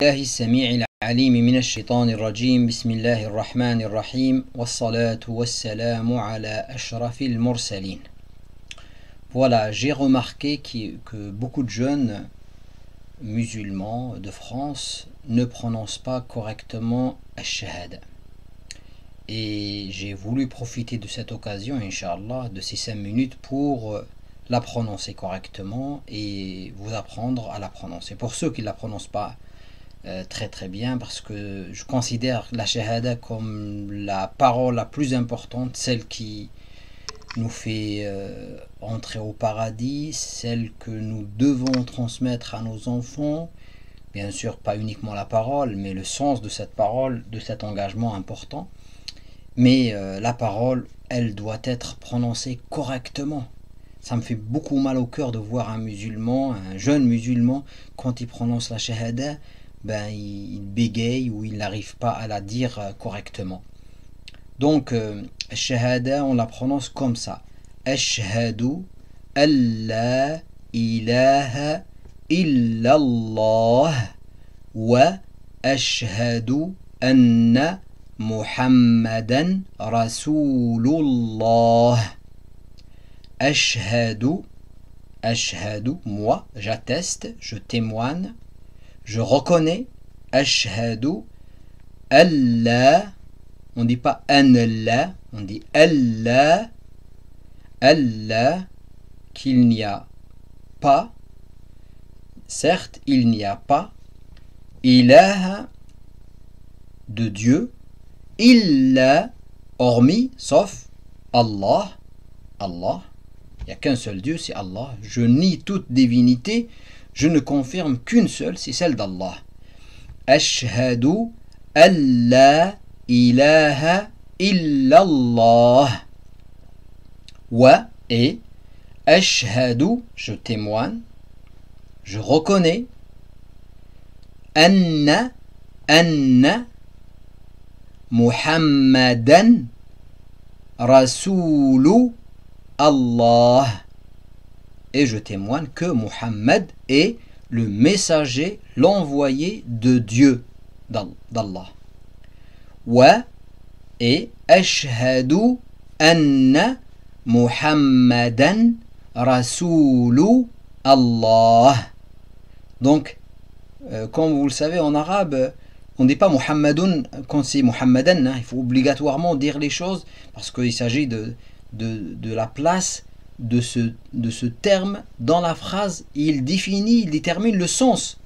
الله السميع العليم من الشيطان الرجيم بسم الله الرحمن الرحيم والصلاة والسلام على أشرف المرسلين. Voilà, j'ai remarqué que beaucoup de jeunes musulmans de France ne prononcent pas correctement Ash-Shahada. Et j'ai voulu profiter de cette occasion, Inch'Allah, de ces 5 minutes pour la prononcer correctement et vous apprendre à la prononcer. Pour ceux qui ne la prononcent pas très bien, parce que je considère la shahada comme la parole la plus importante, celle qui nous fait entrer au paradis, celle que nous devons transmettre à nos enfants, bien sûr pas uniquement la parole, mais le sens de cette parole, de cet engagement important. Mais la parole, elle doit être prononcée correctement. Ça me fait beaucoup mal au cœur de voir un musulman, un jeune musulman, quand il prononce la shahada, il bégaye ou il n'arrive pas à la dire correctement. Donc, shahada, on la prononce comme ça. Ashhadu an la ilaha illallah wa ashhadu anna Muhammadan Rasulullah. Ashhadu, moi, j'atteste, je témoigne, je reconnais, ashhadu, Allah, on ne dit pas Allah, on dit Allah, qu'il n'y a pas, certes, il n'y a pas, ilaha, de Dieu, illa, hormis, sauf, Allah, il n'y a qu'un seul Dieu, c'est Allah. Je nie toute divinité, je ne confirme qu'une seule, c'est celle d'Allah. Ashhadu an la ilaha illallah. Wa et ashhadu, je témoigne, je reconnais. Anna Muhammadan Rasoulu Allah. Et je témoigne que Muhammad est le messager, l'envoyé de Dieu, d'Allah. Wa et ashhadu anna Muhammadan Rasoulu Allah. Donc, comme vous le savez en arabe, on ne dit pas Muhammadun quand c'est Muhammadan, hein. Il faut obligatoirement dire les choses parce qu'il s'agit de la place de ce terme dans la phrase. Il détermine le sens.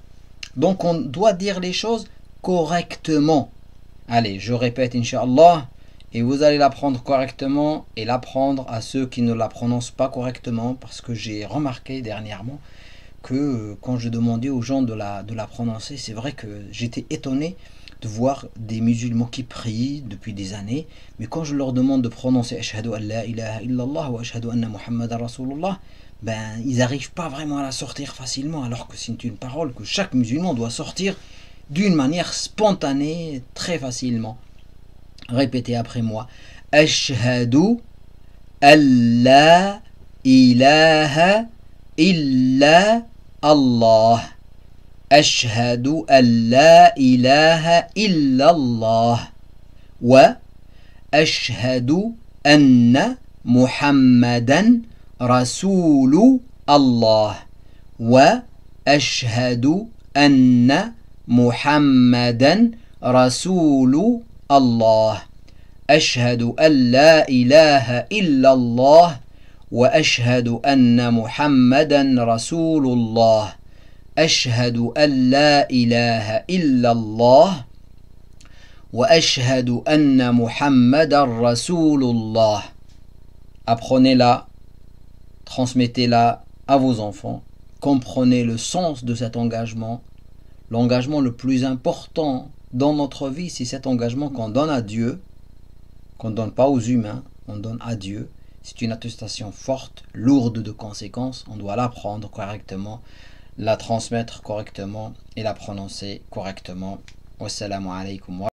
Donc on doit dire les choses correctement. Allez, je répète Inch'Allah, et vous allez l'apprendre correctement et l'apprendre à ceux qui ne la prononcent pas correctement, parce que j'ai remarqué dernièrement que quand je demandais aux gens de la prononcer, c'est vrai que j'étais étonné de voir des musulmans qui prient depuis des années, mais quand je leur demande de prononcer Ashhadu an la ilaha illallah wa ashhadu anna Muhammadan Rasulullah, ils n'arrivent pas vraiment à la sortir facilement, alors que c'est une parole que chaque musulman doit sortir d'une manière spontanée, très facilement. Répétez après moi. Ashhadu an la ilaha illa Allah. Ashhadu an la ilaha illallah. Wa ashhadu anna Muhammadan Rasoulu Allah. Wa ashhadu anna Muhammadan Rasoulu Allah. Ashhadu an la ilaha illallah. وأشهد أن محمدا رسول الله. أشهد أن لا إله إلا الله وأشهد أن محمدا رسول الله. Apprenez-la, transmettez-la à vos enfants, comprenez le sens de cet engagement. L'engagement le plus important dans notre vie, c'est cet engagement qu'on donne à Dieu, qu'on ne donne pas aux humains, on donne à Dieu. C'est une attestation forte, lourde de conséquences. On doit l'apprendre correctement, la transmettre correctement et la prononcer correctement. Wassalamu alaikum.